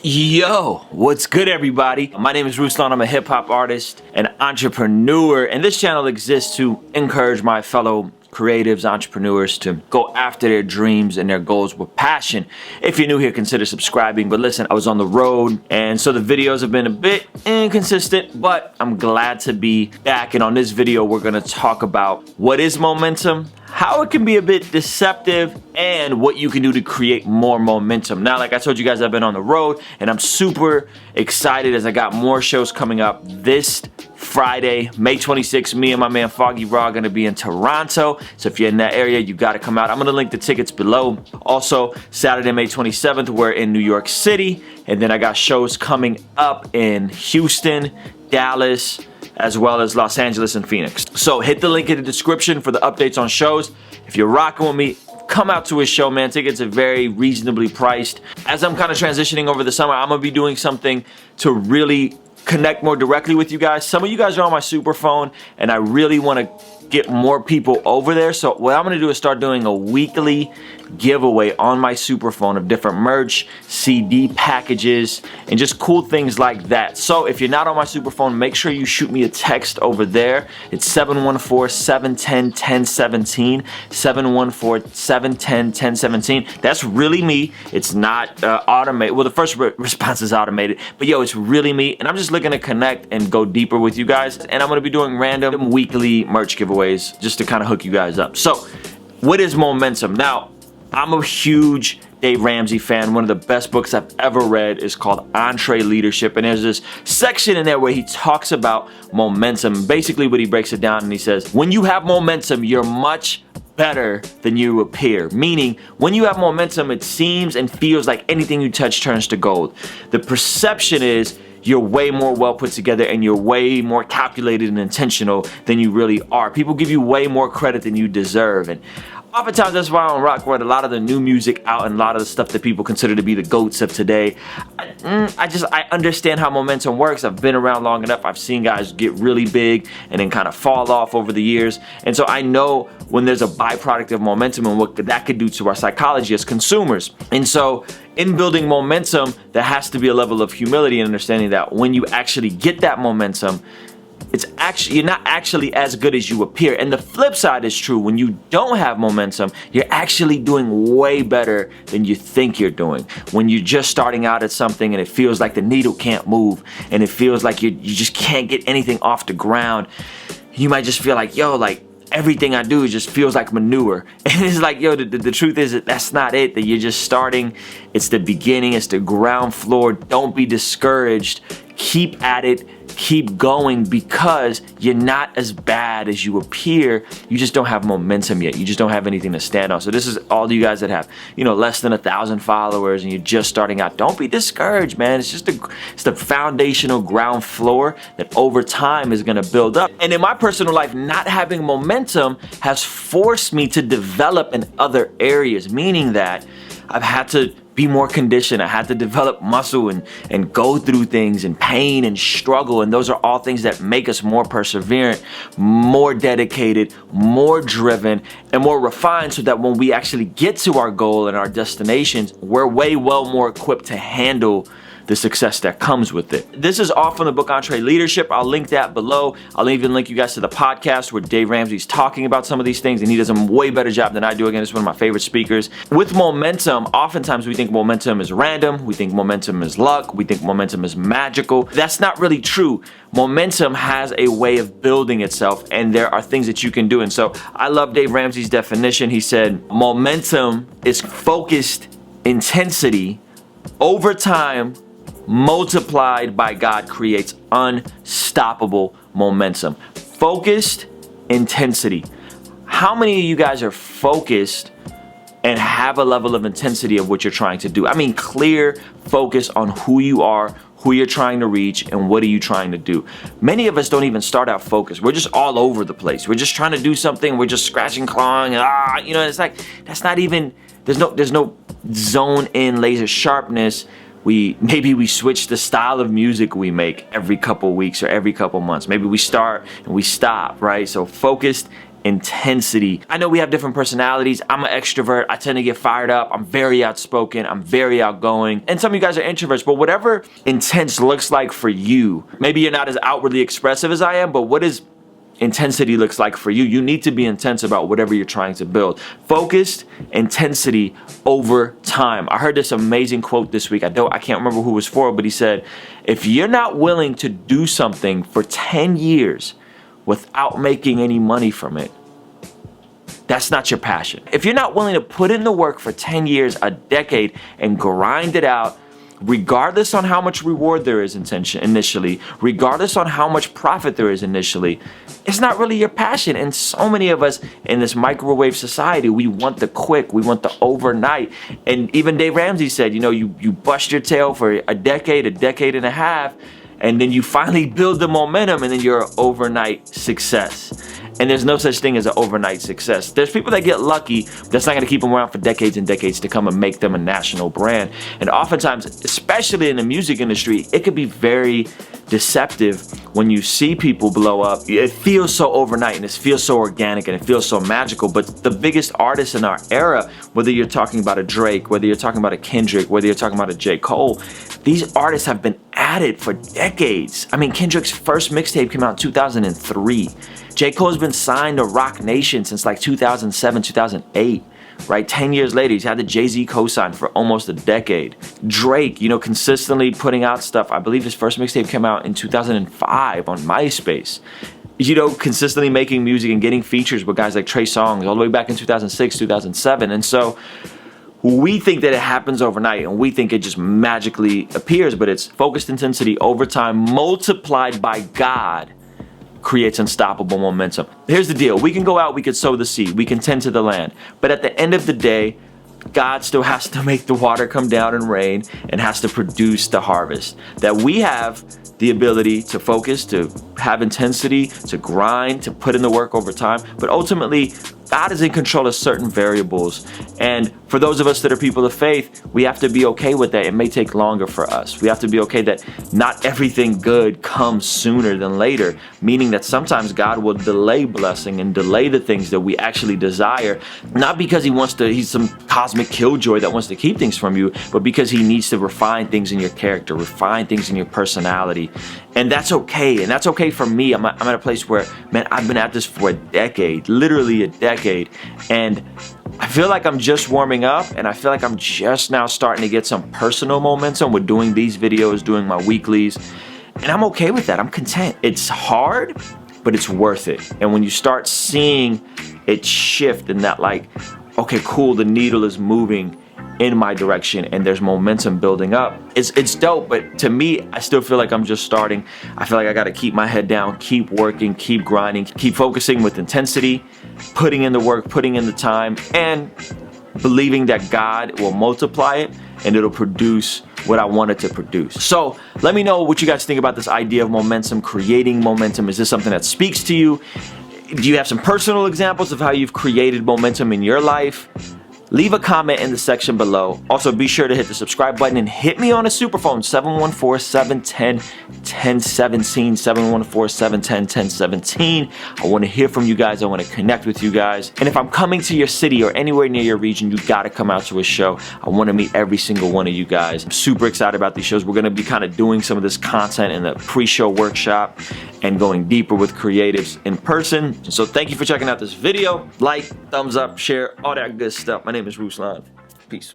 Yo, what's good everybody? My name is Ruslan. I'm a hip hop artist and entrepreneur, and this channel exists to encourage my fellow creatives, entrepreneurs to go after their dreams and their goals with passion. If you're new here, consider subscribing. But listen, I was on the road, and so the videos have been a bit inconsistent, but I'm glad to be back. And on this video, we're gonna talk about what is momentum, how it can be a bit deceptive, and what you can do to create more momentum. Now, like I told you guys, I've been on the road, and I'm super excited as I got more shows coming up. This Friday, May 26th, me and my man Foggy Raw are gonna be in Toronto. So if you're in that area, you gotta come out. I'm gonna link the tickets below. Also, Saturday, May 27th, we're in New York City. And then I got shows coming up in Houston, Dallas, as well as Los Angeles and Phoenix. So hit the link in the description for the updates on shows. If you're rocking with me, come out to a show, man. Tickets are very reasonably priced. As I'm kind of transitioning over the summer, I'm gonna be doing something to really connect more directly with you guys. Some of you guys are on my super phone, and I really want to get more people over there. So what I'm gonna do is start doing a weekly giveaway on my super phone of different merch, CD packages, and just cool things like that. So if you're not on my super phone, make sure you shoot me a text over there. It's 714-710-1017, 714-710-1017. That's really me. It's not automated. Well, the first response is automated, but yo, it's really me, and I'm just looking to connect and go deeper with you guys. And I'm gonna be doing random weekly merch giveaways just to kind of hook you guys up. So what is momentum? Now, I'm a huge Dave Ramsey fan. One of the best books I've ever read is called Entree Leadership, and there's this section in there where he talks about momentum. Basically what he breaks it down, and he says, when you have momentum, you're much better than you appear. Meaning, when you have momentum, it seems and feels like anything you touch turns to gold. The perception is you're way more well put together, and you're way more calculated and intentional than you really are. People give you way more credit than you deserve, and oftentimes that's why on rock with a lot of the new music out and a lot of the stuff that people consider to be the GOATs of today. I understand how momentum works. I've been around long enough. I've seen guys get really big and then kind of fall off over the years. And so I know when there's a byproduct of momentum and what that could do to our psychology as consumers. And so in building momentum, there has to be a level of humility and understanding that when you actually get that momentum, you're not actually as good as you appear. And the flip side is true. When you don't have momentum, you're actually doing way better than you think you're doing. When you're just starting out at something and it feels like the needle can't move, and it feels like you just can't get anything off the ground, you might just feel like, yo, like everything I do just feels like manure. And it's like, yo, the truth is that that's not it, that you're just starting. It's the beginning, it's the ground floor. Don't be discouraged. Keep at it, keep going, because you're not as bad as you appear. You just don't have momentum yet. You just don't have anything to stand on. So this is all you guys that have, less than 1,000 followers and you're just starting out. Don't be discouraged, man. It's just it's the foundational ground floor that over time is gonna build up. And in my personal life, not having momentum has forced me to develop in other areas, meaning that I've had to be more conditioned. I had to develop muscle and go through things and pain and struggle. And those are all things that make us more perseverant, more dedicated, more driven, and more refined, so that when we actually get to our goal and our destinations, we're way more equipped to handle the success that comes with it. This is all from the book Entree Leadership. I'll link that below. I'll even link you guys to the podcast where Dave Ramsey's talking about some of these things, and he does a way better job than I do. Again, it's one of my favorite speakers. With momentum, oftentimes we think momentum is random. We think momentum is luck. We think momentum is magical. That's not really true. Momentum has a way of building itself, and there are things that you can do. And so I love Dave Ramsey's definition. He said, momentum is focused intensity over time multiplied by God creates unstoppable momentum. Focused intensity. How many of you guys are focused and have a level of intensity of what you're trying to do? I mean, clear focus on who you are, who you're trying to reach, and what are you trying to do. Many of us don't even start out focused. We're just all over the place. We're just trying to do something. We're just scratching, clawing, and it's like, that's not even, there's no zone in laser sharpness. Maybe we switch the style of music we make every couple weeks or every couple months. Maybe we start and we stop, right? So focused intensity. I know we have different personalities. I'm an extrovert. I tend to get fired up. I'm very outspoken. I'm very outgoing. And some of you guys are introverts, but whatever intense looks like for you, maybe you're not as outwardly expressive as I am, but what is intensity looks like for you? You need to be intense about whatever you're trying to build. Focused intensity over time. I heard this amazing quote this week. I can't remember who it was for, but he said, if you're not willing to do something for 10 years without making any money from it, that's not your passion. If you're not willing to put in the work for 10 years, a decade, and grind it out, regardless on how much reward there is initially, regardless on how much profit there is initially, it's not really your passion. And so many of us in this microwave society, we want the quick, we want the overnight. And even Dave Ramsey said, you know, you bust your tail for a decade and a half, and then you finally build the momentum, and then you're an overnight success. And there's no such thing as an overnight success. There's people that get lucky, that's not gonna keep them around for decades and decades to come and make them a national brand. And oftentimes, especially in the music industry, it could be very deceptive when you see people blow up. It feels so overnight, and it feels so organic, and it feels so magical. But the biggest artists in our era, whether you're talking about a Drake, whether you're talking about a Kendrick, whether you're talking about a J. Cole, these artists have been at it for decades. I mean, Kendrick's first mixtape came out in 2003. J. Cole's been signed to Rock Nation since like 2007, 2008, right? 10 years later, he's had the Jay-Z co-sign for almost a decade. Drake, you know, consistently putting out stuff. I believe his first mixtape came out in 2005 on MySpace. You know, consistently making music and getting features with guys like Trey Songz all the way back in 2006, 2007. And so we think that it happens overnight, and we think it just magically appears, but it's focused intensity over time multiplied by God creates unstoppable momentum. Here's the deal. We can go out, we can sow the seed, we can tend to the land, but at the end of the day, God still has to make the water come down and rain, and has to produce the harvest. That we have the ability to focus, to have intensity, to grind, to put in the work over time, but ultimately, God is in control of certain variables. And for those of us that are people of faith, we have to be okay with that. It may take longer for us. We have to be okay that not everything good comes sooner than later, meaning that sometimes God will delay blessing and delay the things that we actually desire, not because he's some cosmic killjoy that wants to keep things from you, but because he needs to refine things in your character, refine things in your personality. And that's okay. And that's okay for me. I'm at a place where, man, I've been at this for a decade, literally a decade. And I feel like I'm just warming up, and I feel like I'm just now starting to get some personal momentum with doing these videos, doing my weeklies. And I'm okay with that. I'm content. It's hard, but it's worth it. And when you start seeing it shift in that, like, okay, cool, the needle is moving in my direction and there's momentum building up, it's dope. But to me, I still feel like I'm just starting. I feel like I got to keep my head down, keep working, keep grinding, keep focusing with intensity, putting in the work, putting in the time, and believing that God will multiply it and it'll produce what I want it to produce. So let me know what you guys think about this idea of momentum, creating momentum. Is this something that speaks to you? Do you have some personal examples of how you've created momentum in your life? Leave a comment in the section below. Also, be sure to hit the subscribe button and hit me on a superphone, 714-710-1017, 714-710-1017. I want to hear from you guys. I want to connect with you guys. And if I'm coming to your city or anywhere near your region, you got to come out to a show. I want to meet every single one of you guys. I'm super excited about these shows. We're going to be kind of doing some of this content in the pre-show workshop and going deeper with creatives in person. So thank you for checking out this video. Like, thumbs up, share, all that good stuff. My name is Ruslan. Peace.